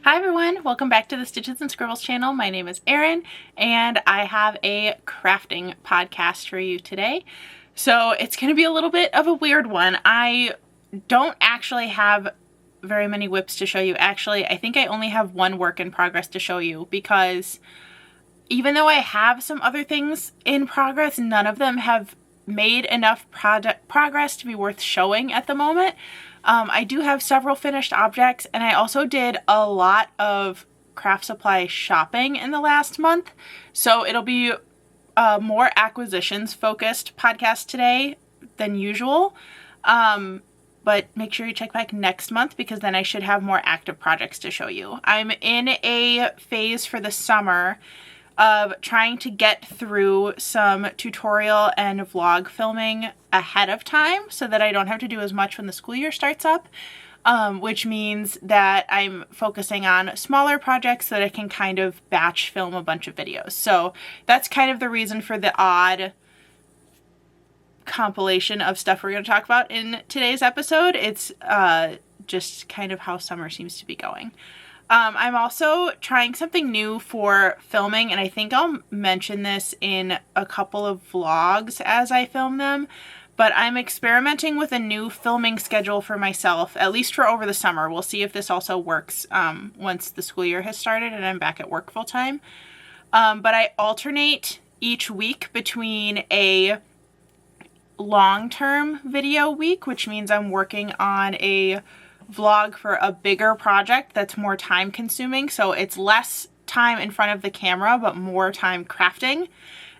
Hi everyone, welcome back to the Stitches and Scribbles channel. My name is Erin and I have a crafting podcast for you today. So it's going to be a little bit of a weird one. I don't actually have very many whips to show you. Actually, I think I only have one work in progress to show you because even though I have some other things in progress, none of them have made enough progress to be worth showing at the moment. I do have several finished objects, and I also did a lot of craft supply shopping in the last month, so it'll be a more acquisitions focused podcast today than usual. But make sure you check back next month because then I should have more active projects to show you. I'm in a phase for the summer of trying to get through some tutorial and vlog filming ahead of time so that I don't have to do as much when the school year starts up, which means that I'm focusing on smaller projects so that I can kind of batch film a bunch of videos. So that's kind of the reason for the odd compilation of stuff we're going to talk about in today's episode. It's just kind of how summer seems to be going. I'm also trying something new for filming, and I think I'll mention this in a couple of vlogs as I film them, but I'm experimenting with a new filming schedule for myself, at least for over the summer. We'll see if this also works once the school year has started and I'm back at work full time. But I alternate each week between a long-term video week, which means I'm working on a vlog for a bigger project that's more time consuming, so it's less time in front of the camera but more time crafting.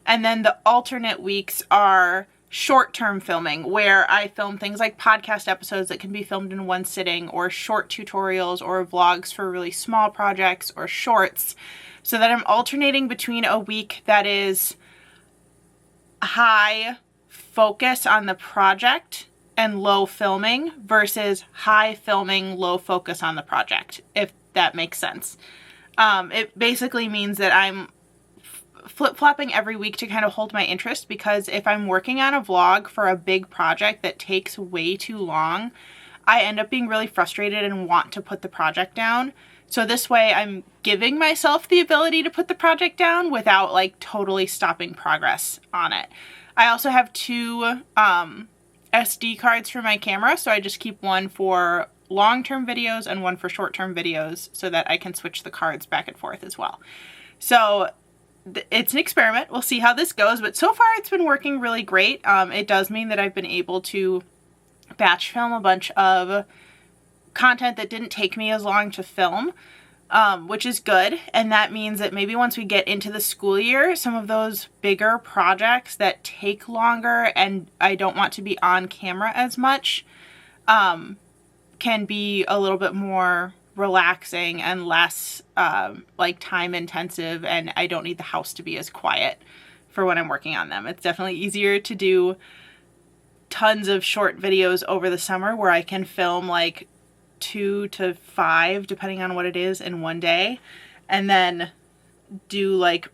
And then the alternate weeks are short-term filming, where I film things like podcast episodes that can be filmed in one sitting, or short tutorials or vlogs for really small projects or shorts, so that I'm alternating between a week that is high focus on the project and low filming versus high filming, low focus on the project, if that makes sense. It basically means that I'm flip-flopping every week to kind of hold my interest, because if I'm working on a vlog for a big project that takes way too long, I end up being really frustrated and want to put the project down. So this way I'm giving myself the ability to put the project down without like totally stopping progress on it. I also have two SD cards for my camera, so I just keep one for long-term videos and one for short-term videos so that I can switch the cards back and forth as well. So it's an experiment. We'll see how this goes, but so far it's been working really great. It does mean that I've been able to batch film a bunch of content that didn't take me as long to film, which is good. And that means that maybe once we get into the school year, some of those bigger projects that take longer and I don't want to be on camera as much can be a little bit more relaxing and less like time intensive, and I don't need the house to be as quiet for when I'm working on them. It's definitely easier to do tons of short videos over the summer where I can film like 2 to 5, depending on what it is, in one day, and then do like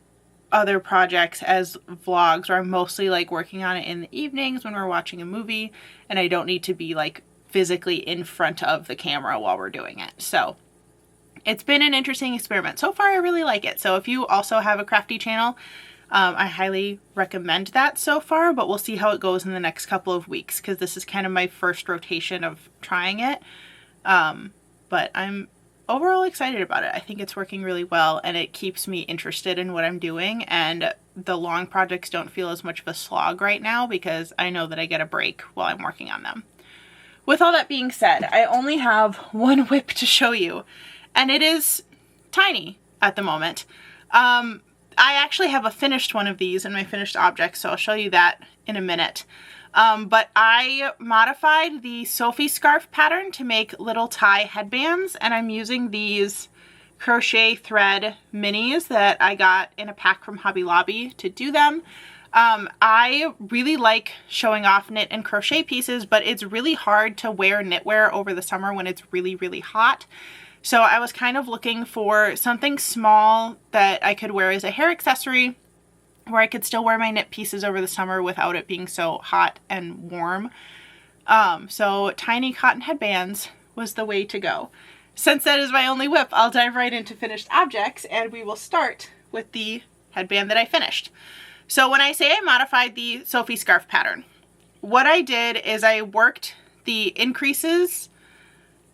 other projects as vlogs, where I'm mostly like working on it in the evenings when we're watching a movie and I don't need to be like physically in front of the camera while we're doing it. So it's been an interesting experiment. So far I really like it. So if you also have a crafty channel, I highly recommend that so far, but we'll see how it goes in the next couple of weeks because this is kind of my first rotation of trying it. But I'm overall excited about it. I think it's working really well and it keeps me interested in what I'm doing, and the long projects don't feel as much of a slog right now because I know that I get a break while I'm working on them. With all that being said, I only have one whip to show you, and it is tiny at the moment. I actually have a finished one of these in my finished object, so I'll show you that in a minute. But I modified the Sophie scarf pattern to make little tie headbands, and I'm using these crochet thread minis that I got in a pack from Hobby Lobby to do them. I really like showing off knit and crochet pieces, but it's really hard to wear knitwear over the summer when it's really, really hot. So I was kind of looking for something small that I could wear as a hair accessory, where I could still wear my knit pieces over the summer without it being so hot and warm. So tiny cotton headbands was the way to go. since that is my only WIP, I'll dive right into finished objects, and we will start with the headband that I finished. So when I say I modified the Sophie scarf pattern, what I did is I worked the increases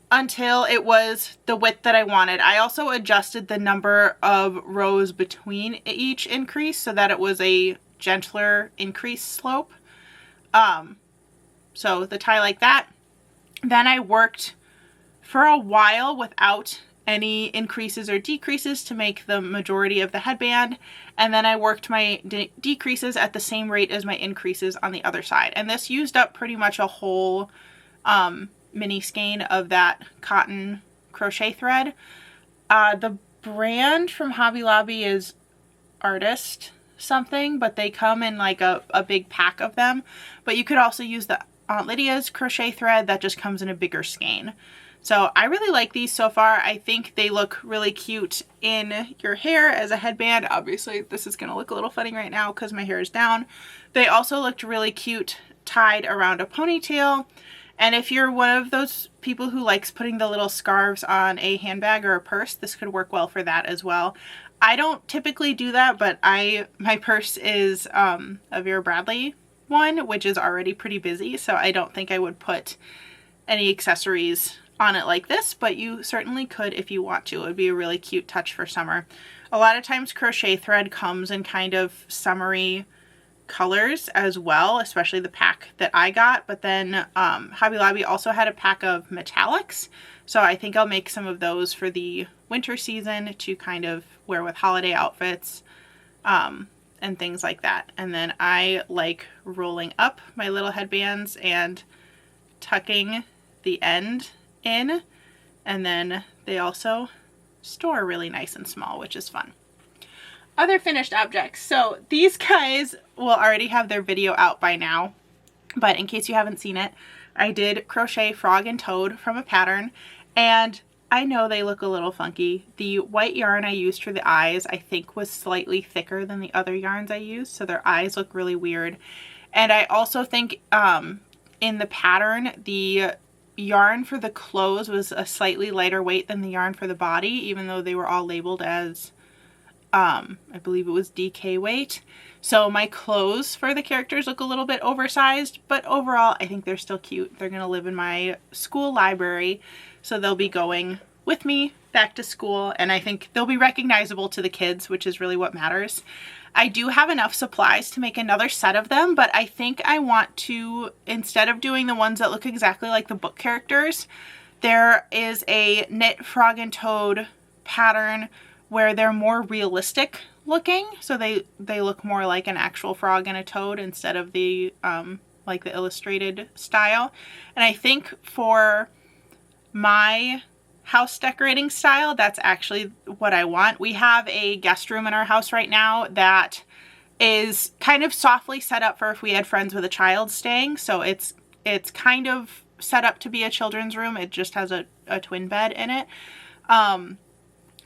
until it was the width that I wanted. I also adjusted the number of rows between each increase so that it was a gentler increase slope. So the tie like that. Then I worked for a while without any increases or decreases to make the majority of the headband, and then I worked my decreases at the same rate as my increases on the other side, and this used up pretty much a whole mini skein of that cotton crochet thread. The brand from Hobby Lobby is Artist something, but they come in like a big pack of them, but you could also use the Aunt Lydia's crochet thread that just comes in a bigger skein. So I really like these so far. I think they look really cute in your hair as a headband. Obviously this is going to look a little funny right now because my hair is down. They also looked really cute tied around a ponytail. And if you're one of those people who likes putting the little scarves on a handbag or a purse, this could work well for that as well. I don't typically do that, but my purse is a Vera Bradley one, which is already pretty busy, so I don't think I would put any accessories on it like this, but you certainly could if you want to. It would be a really cute touch for summer. A lot of times crochet thread comes in kind of summery colors as well, especially the pack that I got, but then Hobby Lobby also had a pack of metallics, so I think I'll make some of those for the winter season to kind of wear with holiday outfits and things like that. And then I like rolling up my little headbands and tucking the end in, and then they also store really nice and small, which is fun. Other finished objects. So these guys will already have their video out by now, but in case you haven't seen it, I did crochet Frog and Toad from a pattern, and I know they look a little funky. The white yarn I used for the eyes I think was slightly thicker than the other yarns I used, so their eyes look really weird. And I also think in the pattern the yarn for the clothes was a slightly lighter weight than the yarn for the body, even though they were all labeled as I believe it was DK weight. So my clothes for the characters look a little bit oversized, but overall I think they're still cute. They're gonna live in my school library, so they'll be going with me back to school, and I think they'll be recognizable to the kids, which is really what matters. I do have enough supplies to make another set of them, but I think I want to, instead of doing the ones that look exactly like the book characters, there is a knit Frog and Toad pattern where they're more realistic looking, so they look more like an actual frog and a toad instead of the like the illustrated style. And I think for my house decorating style, that's actually what I want. We have a guest room in our house right now that is kind of softly set up for if we had friends with a child staying, so it's kind of set up to be a children's room. It just has a twin bed in it,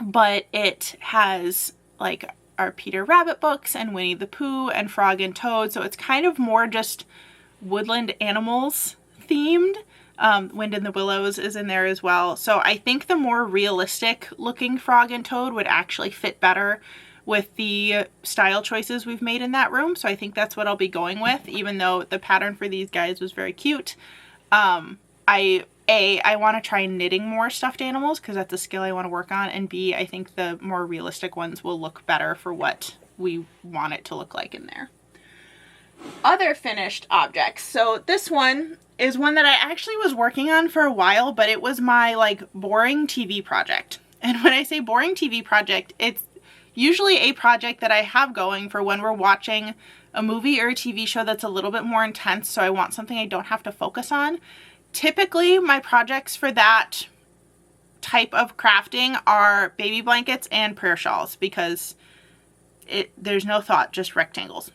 but it has like our Peter Rabbit books and Winnie the Pooh and Frog and Toad, so it's kind of more just woodland animals themed. Wind in the Willows is in there as well. So I think the more realistic looking Frog and Toad would actually fit better with the style choices we've made in that room. So I think that's what I'll be going with, even though the pattern for these guys was very cute. I want to try knitting more stuffed animals because that's a skill I want to work on, and B, I think the more realistic ones will look better for what we want it to look like in there. Other finished objects. So this one is one that I actually was working on for a while, but it was my like boring TV project. And when I say boring TV project, it's usually a project that I have going for when we're watching a movie or a TV show that's a little bit more intense, so I want something I don't have to focus on. Typically my projects for that type of crafting are baby blankets and prayer shawls, because there's no thought, just rectangles.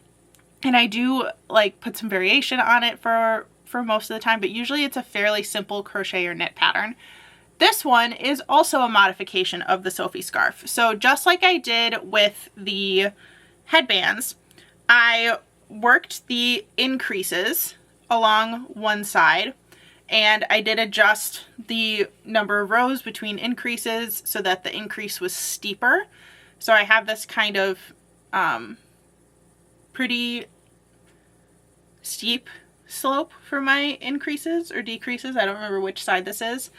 And I do like put some variation on it for most of the time, but usually it's a fairly simple crochet or knit pattern. This one is also a modification of the Sophie scarf. So just like I did with the headbands, I worked the increases along one side, and I did adjust the number of rows between increases so that the increase was steeper. So I have this kind of pretty steep slope for my increases or decreases. I don't remember which side this is.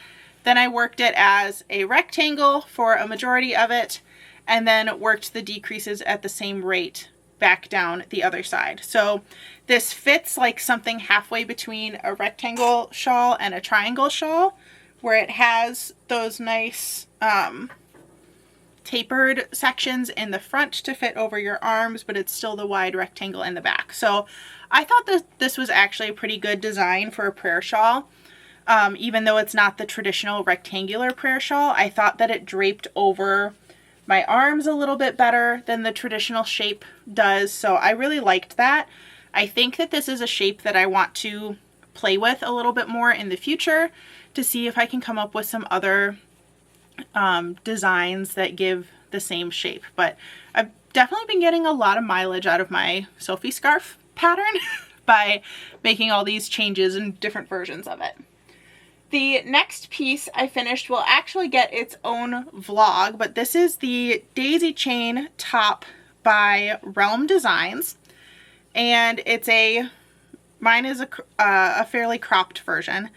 Then I worked it as a rectangle for a majority of it, and then worked the decreases at the same rate back down the other side. So this fits like something halfway between a rectangle shawl and a triangle shawl, where it has those nice tapered sections in the front to fit over your arms, but it's still the wide rectangle in the back. So I thought that this was actually a pretty good design for a prayer shawl. Even though it's not the traditional rectangular prayer shawl, I thought that it draped over my arms a little bit better than the traditional shape does. So I really liked that. I think that this is a shape that I want to play with a little bit more in the future to see if I can come up with some other designs that give the same shape. But I've definitely been getting a lot of mileage out of my Sophie scarf pattern by making all these changes and different versions of it. The next piece I finished will actually get its own vlog, but this is the daisy chain top by Realm Designs, and it's mine is a fairly cropped version.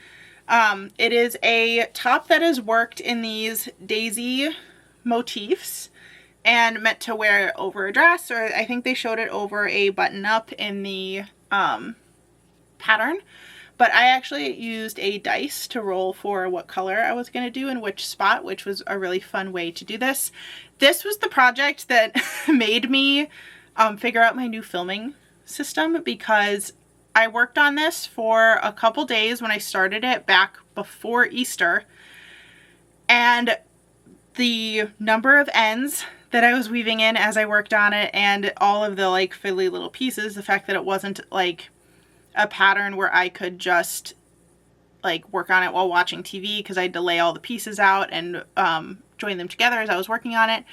It is a top that is worked in these daisy motifs and meant to wear over a dress, or I think they showed it over a button up in the pattern. But I actually used a dice to roll for what color I was going to do in which spot, which was a really fun way to do this. This was the project that made me figure out my new filming system, because I worked on this for a couple days when I started it back before Easter, and the number of ends that I was weaving in as I worked on it, and all of the like fiddly little pieces, the fact that it wasn't like a pattern where I could just like work on it while watching TV, because I had to lay all the pieces out and join them together as I was working on it.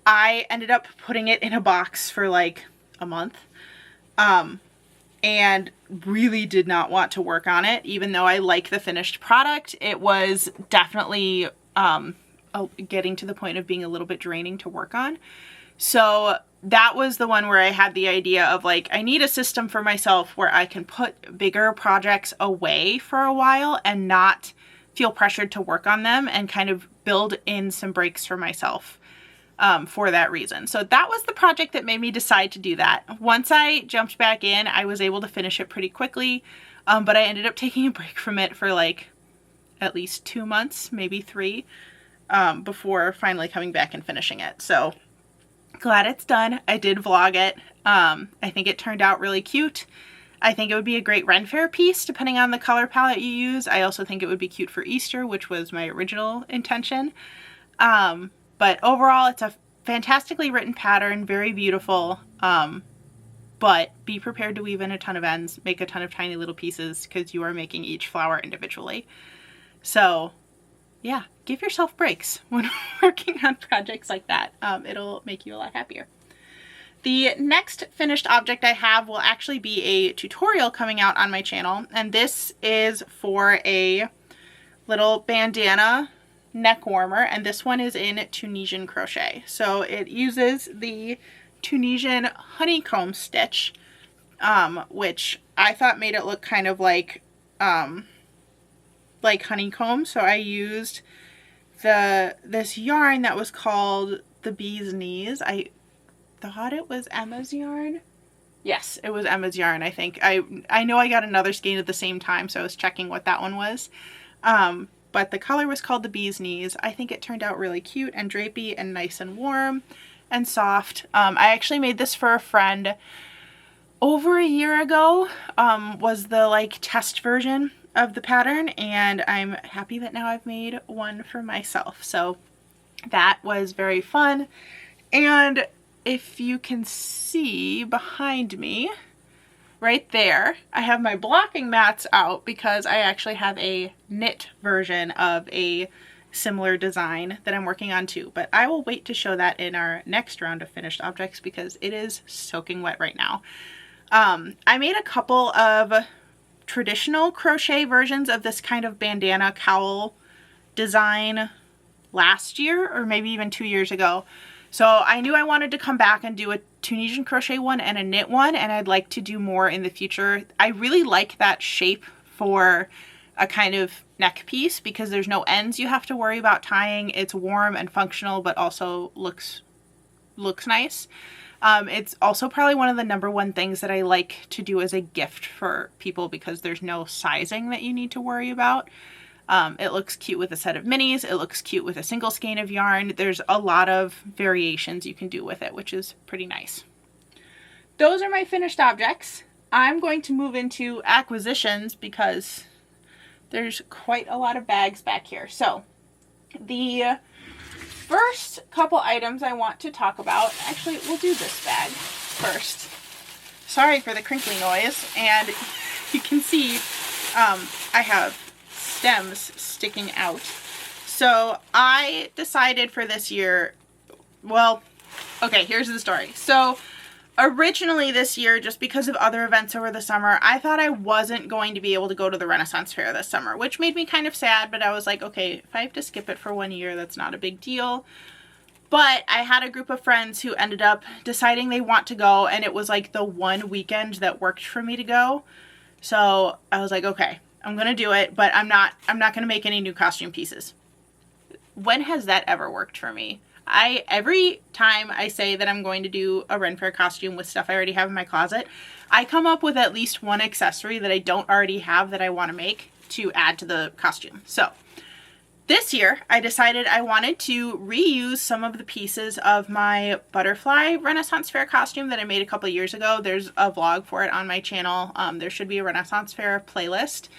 I ended up putting it in a box for like a month and really did not want to work on it, even though I like the finished product. It was definitely getting to the point of being a little bit draining to work on. So that was the one where I had the idea of like, I need a system for myself where I can put bigger projects away for a while and not feel pressured to work on them, and kind of build in some breaks for myself for that reason. So that was the project that made me decide to do that. Once I jumped back in, I was able to finish it pretty quickly, but I ended up taking a break from it for like at least 2 months, maybe 3, before finally coming back and finishing it. So glad it's done. I did vlog it. I think it turned out really cute. I think it would be a great Ren Fair piece depending on the color palette you use. I also think it would be cute for Easter, which was my original intention. But overall, it's a fantastically written pattern, very beautiful. But be prepared to weave in a ton of ends, make a ton of tiny little pieces, because you are making each flower individually. So yeah, give yourself breaks when working on projects like that. It'll make you a lot happier. The next finished object I have will actually be a tutorial coming out on my channel, and this is for a little bandana neck warmer, and this one is in Tunisian crochet. So it uses the Tunisian honeycomb stitch, which I thought made it look kind of like honeycomb. So I used this yarn that was called the Bee's Knees. I thought it was Emma's yarn. Yes, it was Emma's yarn, I think. I know I got another skein at the same time, so I was checking what that one was. But the color was called the Bee's Knees. I think it turned out really cute and drapey and nice and warm and soft. I actually made this for a friend over a year ago, was the like test version of the pattern, and I'm happy that now I've made one for myself. So that was very fun. And if you can see behind me right there, I have my blocking mats out because I actually have a knit version of a similar design that I'm working on too, but I will wait to show that in our next round of finished objects because it is soaking wet right now. I made a couple of traditional crochet versions of this kind of bandana cowl design last year, or maybe even 2 years ago. So I knew I wanted to come back and do a Tunisian crochet one and a knit one, and I'd like to do more in the future. I really like that shape for a kind of neck piece because there's no ends you have to worry about tying. It's warm and functional, but also looks nice. It's also probably one of the #1 things that I like to do as a gift for people because there's no sizing that you need to worry about. It looks cute with a set of minis. It looks cute with a single skein of yarn. There's a lot of variations you can do with it, which is pretty nice. Those are my finished objects. I'm going to move into acquisitions because there's quite a lot of bags back here. So the first couple items I want to talk about, actually we'll do this bag first. Sorry for the crinkly noise, and you can see I have stems sticking out. So I decided for this year, well, okay, here's the story. So originally this year, just because of other events over the summer, I thought I wasn't going to be able to go to the Renaissance Fair this summer, which made me kind of sad, but I was like, okay, if I have to skip it for 1 year, that's not a big deal. But I had a group of friends who ended up deciding they want to go, and it was like the one weekend that worked for me to go. So I was like, okay, I'm gonna do it, but I'm not gonna make any new costume pieces. When has that ever worked for me? Every time I say that I'm going to do a Ren Fair costume with stuff I already have in my closet, I come up with at least one accessory that I don't already have that I want to make to add to the costume. So this year I decided I wanted to reuse some of the pieces of my butterfly Renaissance Fair costume that I made a couple of years ago. There's a vlog for it on my channel. There should be a Renaissance Fair playlist.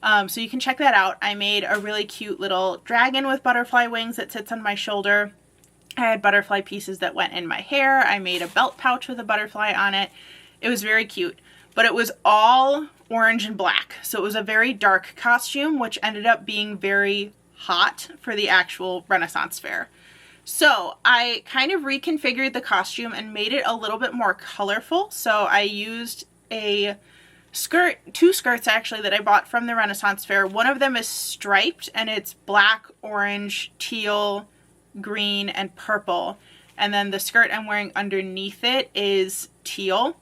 So you can check that out. I made a really cute little dragon with butterfly wings that sits on my shoulder. I had butterfly pieces that went in my hair. I made a belt pouch with a butterfly on it. It was very cute, but it was all orange and black. So it was a very dark costume, which ended up being very hot for the actual Renaissance Fair. So I kind of reconfigured the costume and made it a little bit more colorful. So I used a skirt, 2 skirts actually, that I bought from the Renaissance Fair. One of them is striped and it's black, orange, teal, green, and purple. And then the skirt I'm wearing underneath it is teal.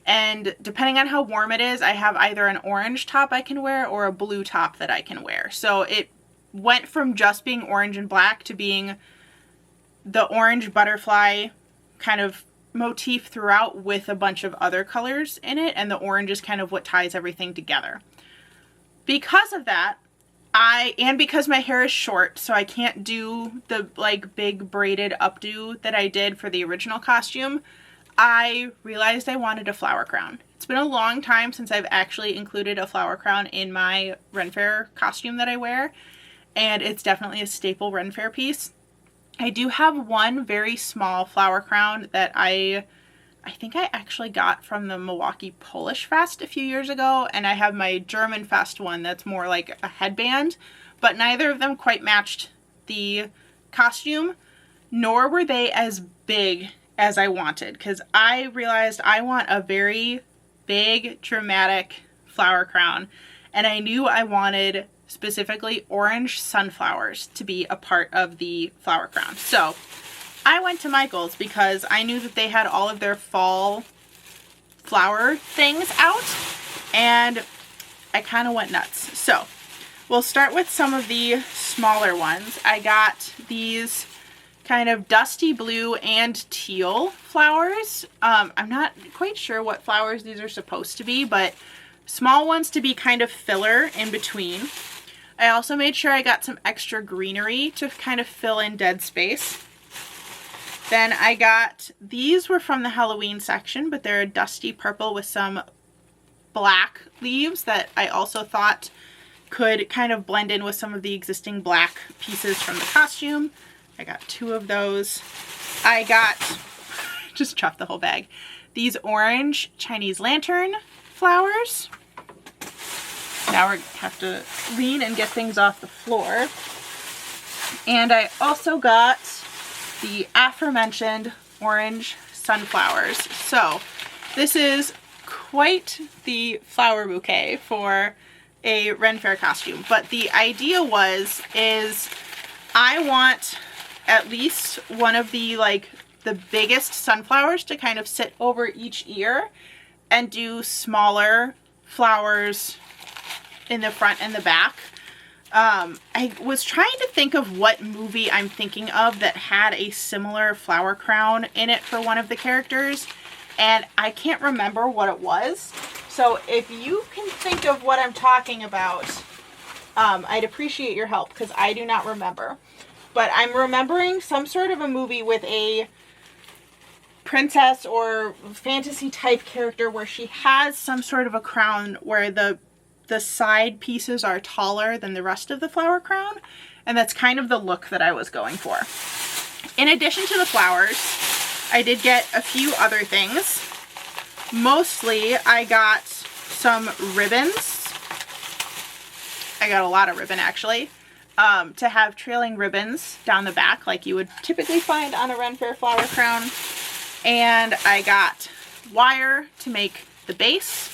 And depending on how warm it is, I have either an orange top I can wear or a blue top that I can wear. So it went from just being orange and black to being the orange butterfly kind of motif throughout with a bunch of other colors in it, and the orange is kind of what ties everything together. Because of that, and because my hair is short, so I can't do the like big braided updo that I did for the original costume, I realized I wanted a flower crown. It's been a long time since I've actually included a flower crown in my Ren Fair costume that I wear, and it's definitely a staple Ren Fair piece. I do have one very small flower crown that I think I actually got from the Milwaukee Polish Fest a few years ago, and I have my German Fest one that's more like a headband, but neither of them quite matched the costume, nor were they as big as I wanted, because I realized I want a very big, dramatic flower crown, and I knew I wanted specifically orange sunflowers to be a part of the flower crown. So I went to Michael's because I knew that they had all of their fall flower things out, and I kind of went nuts. So we'll start with some of the smaller ones. I got these kind of dusty blue and teal flowers. I'm not quite sure what flowers these are supposed to be, but small ones to be kind of filler in between. I also made sure I got some extra greenery to kind of fill in dead space. Then I got, these were from the Halloween section, but they're a dusty purple with some black leaves that I also thought could kind of blend in with some of the existing black pieces from the costume. I got 2 of those. I got, just chopped the whole bag, these orange Chinese lantern flowers. Now we have to lean and get things off the floor. And I also got the aforementioned orange sunflowers. So this is quite the flower bouquet for a Ren Fair costume, but the idea is I want at least one of the the biggest sunflowers to kind of sit over each ear and do smaller flowers in the front and the back. I was trying to think of what movie I'm thinking of that had a similar flower crown in it for one of the characters, and I can't remember what it was. So if you can think of what I'm talking about, I'd appreciate your help, because I do not remember. But I'm remembering some sort of a movie with a princess or fantasy type character where she has some sort of a crown where the side pieces are taller than the rest of the flower crown, and that's kind of the look that I was going for. In addition to the flowers, I did get a few other things. Mostly I got some ribbons. I got a lot of ribbon actually, to have trailing ribbons down the back like you would typically find on a Ren Fair flower crown. And I got wire to make the base.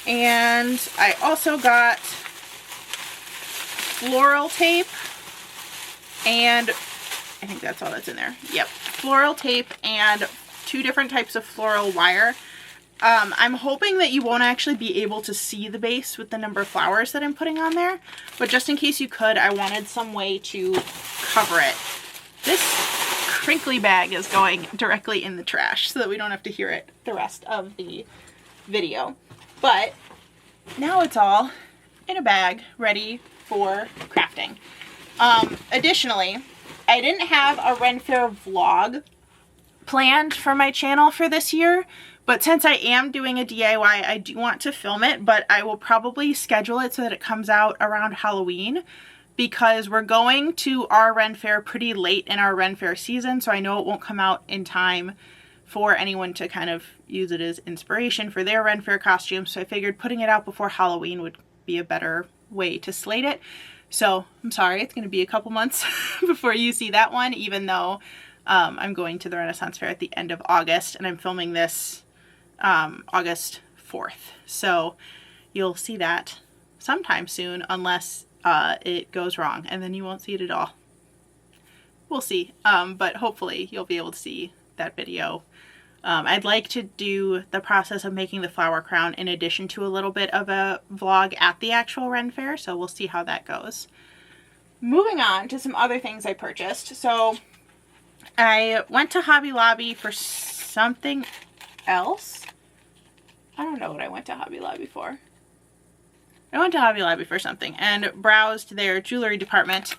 And I also got floral tape, and I think that's all that's in there. Yep, floral tape and 2 different types of floral wire. I'm hoping that you won't actually be able to see the base with the number of flowers that I'm putting on there, but just in case you could, I wanted some way to cover it. This crinkly bag is going directly in the trash so that we don't have to hear it the rest of the video. But now it's all in a bag ready for crafting. Additionally, I didn't have a Ren Fair vlog planned for my channel for this year, but since I am doing a DIY, I do want to film it, but I will probably schedule it so that it comes out around Halloween, because we're going to our Ren Fair pretty late in our Ren Fair season, so I know it won't come out in time for anyone to kind of use it as inspiration for their Ren Fair costume. So I figured putting it out before Halloween would be a better way to slate it. So I'm sorry, it's going to be a couple months before you see that one, even though I'm going to the Renaissance Fair at the end of August, and I'm filming this August 4th. So you'll see that sometime soon, unless it goes wrong, and then you won't see it at all. We'll see, but hopefully you'll be able to see that video. I'd like to do the process of making the flower crown in addition to a little bit of a vlog at the actual Ren Fair, so we'll see how that goes. Moving on to some other things I purchased. So I went to Hobby Lobby for something else. I don't know what I went to Hobby Lobby for. I went to Hobby Lobby for something and browsed their jewelry department,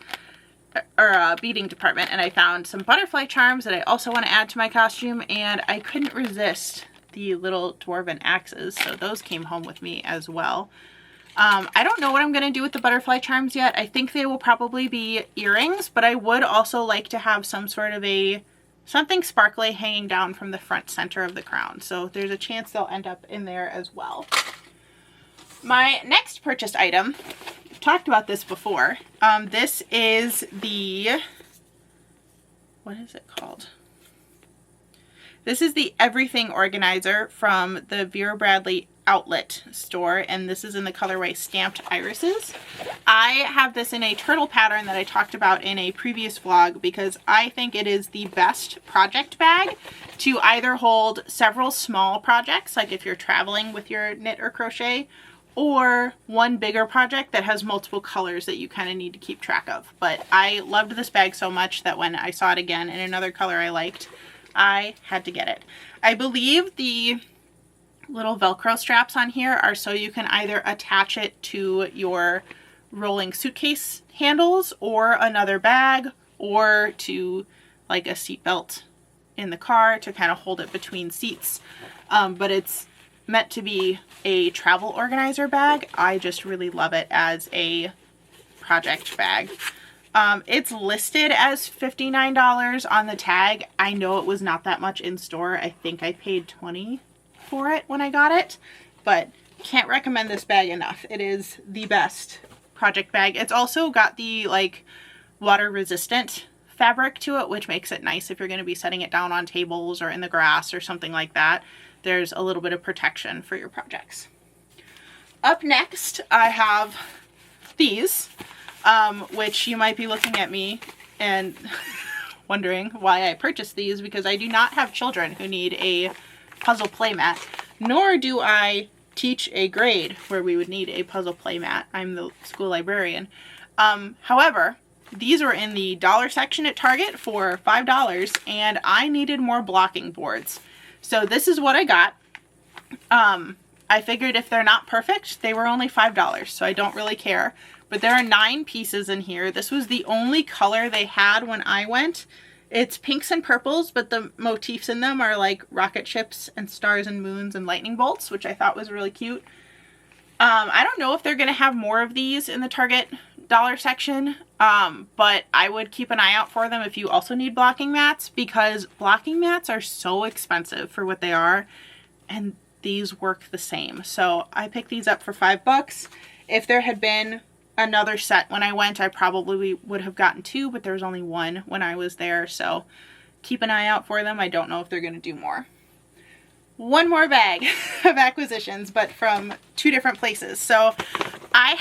or beading department, and I found some butterfly charms that I also want to add to my costume, and I couldn't resist the little dwarven axes, so those came home with me as well. I don't know what I'm going to do with the butterfly charms yet. I think they will probably be earrings, but I would also like to have some sort of something sparkly hanging down from the front center of the crown, so there's a chance they'll end up in there as well. My next purchased item, I've talked about this before. This is the, what is it called? This is the Everything Organizer from the Vera Bradley outlet store, and this is in the colorway Stamped Irises. I have this in a turtle pattern that I talked about in a previous vlog because I think it is the best project bag to either hold several small projects, like if you're traveling with your knit or crochet, or one bigger project that has multiple colors that you kind of need to keep track of. But I loved this bag so much that when I saw it again in another color I liked, I had to get it. I believe the little Velcro straps on here are so you can either attach it to your rolling suitcase handles or another bag, or to like a seat belt in the car to kind of hold it between seats. But it's meant to be a travel organizer bag. I just really love it as a project bag. It's listed as $59 on the tag. I know it was not that much in store. I think I paid $20 for it when I got it, but can't recommend this bag enough. It is the best project bag. It's also got the like water resistant fabric to it, which makes it nice if you're going to be setting it down on tables or in the grass or something like that. there's a little bit of protection for your projects. Up next, I have these, which you might be looking at me and wondering why I purchased these, because I do not have children who need a puzzle playmat, nor do I teach a grade where we would need a puzzle playmat. I'm the school librarian. However, these were in the dollar section at Target for $5, and I needed more blocking boards. So this is what I got. I figured if they're not perfect, they were only $5, so I don't really care. But there are 9 pieces in here. This was the only color they had when I went. It's pinks and purples, but the motifs in them are like rocket ships and stars and moons and lightning bolts, which I thought was really cute. I don't know if they're going to have more of these in the Target dollar section, but I would keep an eye out for them if you also need blocking mats, because blocking mats are so expensive for what they are, and these work the same. So I picked these up for $5. If there had been another set when I went, I probably would have gotten 2, but there was only 1 when I was there, so keep an eye out for them. I don't know if they're going to do more. One more bag of acquisitions, but from 2 different places. So I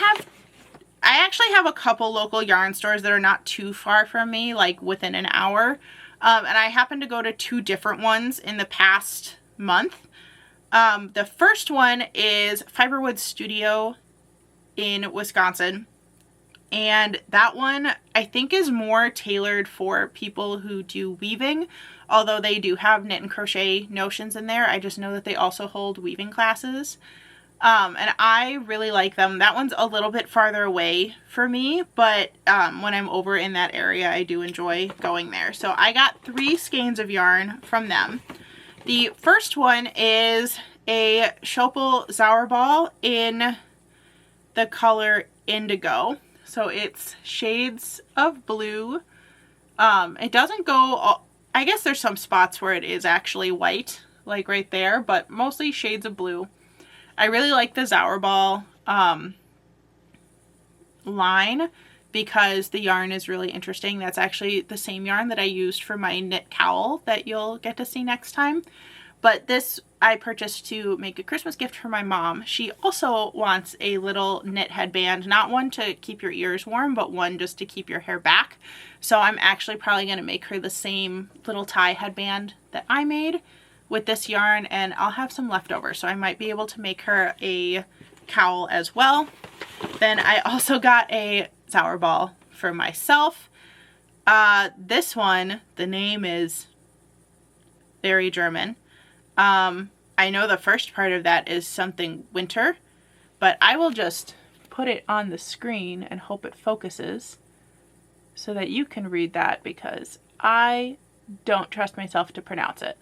actually have a couple local yarn stores that are not too far from me, like within an hour, and I happened to go to 2 different ones in the past month. The first one is Fiberwood Studio in Wisconsin, and that one I think is more tailored for people who do weaving, although they do have knit and crochet notions in there. I just know that they also hold weaving classes, and I really like them. That one's a little bit farther away for me, but when I'm over in that area, I do enjoy going there. So I got 3 skeins of yarn from them. The first one is a Schopel Zauberball in the color Indigo. So it's shades of blue. It doesn't go, I guess there's some spots where it is actually white, like right there, but mostly shades of blue. I really like the Zauberball line because the yarn is really interesting. That's actually the same yarn that I used for my knit cowl that you'll get to see next time. But this I purchased to make a Christmas gift for my mom. She also wants a little knit headband, not one to keep your ears warm, but one just to keep your hair back. So I'm actually probably going to make her the same little tie headband that I made with this yarn, and I'll have some leftover, so I might be able to make her a cowl as well. Then I also got a Zauberball for myself. This one, the name is very German. I know the first part of that is something winter, but I will just put it on the screen and hope it focuses so that you can read that, because I don't trust myself to pronounce it.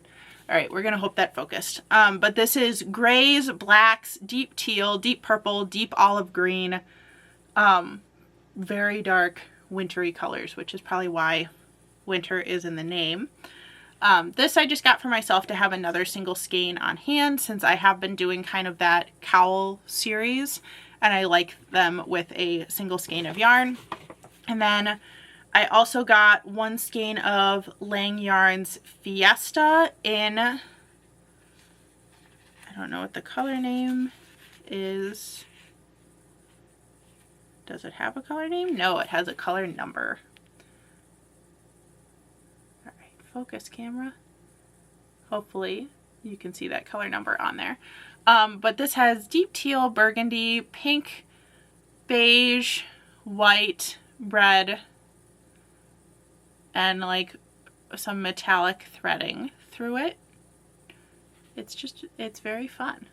All right, we're going to hope that focused. But this is grays, blacks, deep teal, deep purple, deep olive green, very dark wintry colors, which is probably why winter is in the name. This I just got for myself to have another single skein on hand, since I have been doing kind of that cowl series, and I like them with a single skein of yarn. And then I also got 1 skein of Lang Yarns Fiesta in, I don't know what the color name is. Does it have a color name? No, it has a color number. Focus camera. Hopefully you can see that color number on there. But this has deep teal, burgundy, pink, beige, white, red, and like some metallic threading through it. It's very fun.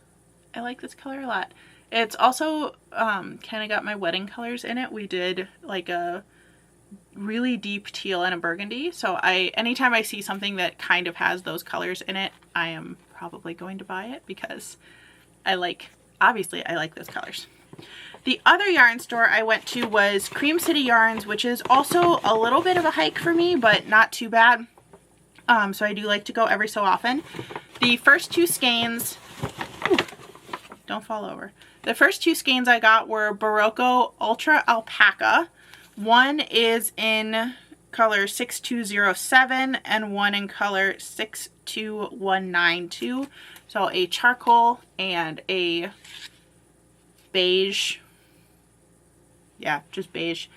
I like this color a lot. It's also kind of got my wedding colors in it. We did like a really deep teal and a burgundy, so anytime I see something that kind of has those colors in it, I am probably going to buy it, because obviously I like those colors. The other yarn store I went to was Cream City Yarns, which is also a little bit of a hike for me, but not too bad. So I do like to go every so often. The first 2 skeins, don't fall over. The first 2 skeins I got were Barocco Ultra Alpaca. One is in color 6207 and one in color 62192. So a charcoal and a beige, yeah, just beige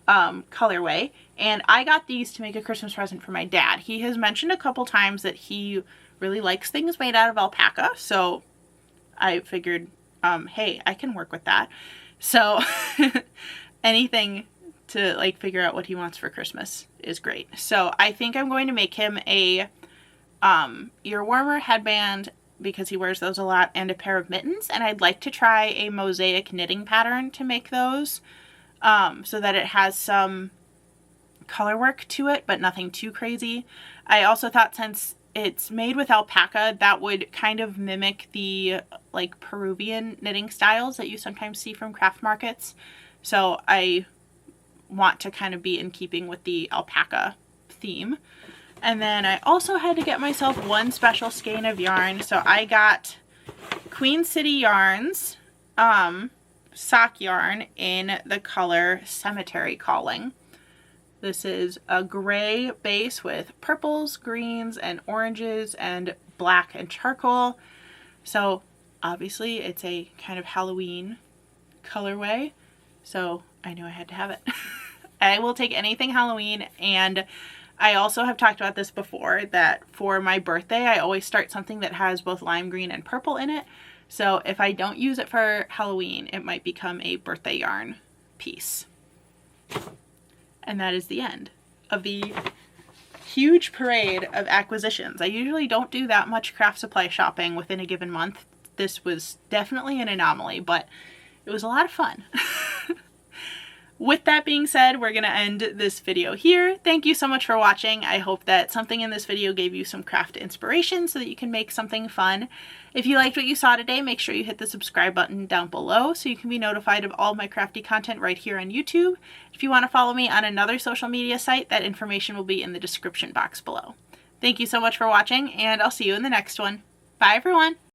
colorway. And I got these to make a Christmas present for my dad. He has mentioned a couple times that he really likes things made out of alpaca, so I figured, hey, I can work with that. So anything to like figure out what he wants for Christmas is great. So I think I'm going to make him a ear warmer, headband, because he wears those a lot, and a pair of mittens. And I'd like to try a mosaic knitting pattern to make those, so that it has some color work to it, but nothing too crazy. I also thought, since it's made with alpaca, that would kind of mimic the like Peruvian knitting styles that you sometimes see from craft markets. So I want to kind of be in keeping with the alpaca theme. And then I also had to get myself one special skein of yarn. So I got Queen City Yarns sock yarn in the color Cemetery Calling. This is a gray base with purples, greens, and oranges, and black and charcoal. So obviously it's a kind of Halloween colorway, so I knew I had to have it. I will take anything Halloween, and I also have talked about this before, that for my birthday I always start something that has both lime green and purple in it. So if I don't use it for Halloween, it might become a birthday yarn piece. And that is the end of the huge parade of acquisitions. I usually don't do that much craft supply shopping within a given month. This was definitely an anomaly, but it was a lot of fun. With that being said, we're going to end this video here. Thank you so much for watching. I hope that something in this video gave you some craft inspiration so that you can make something fun. If you liked what you saw today, make sure you hit the subscribe button down below so you can be notified of all of my crafty content right here on YouTube. If you want to follow me on another social media site, that information will be in the description box below. Thank you so much for watching, and I'll see you in the next one. Bye, everyone!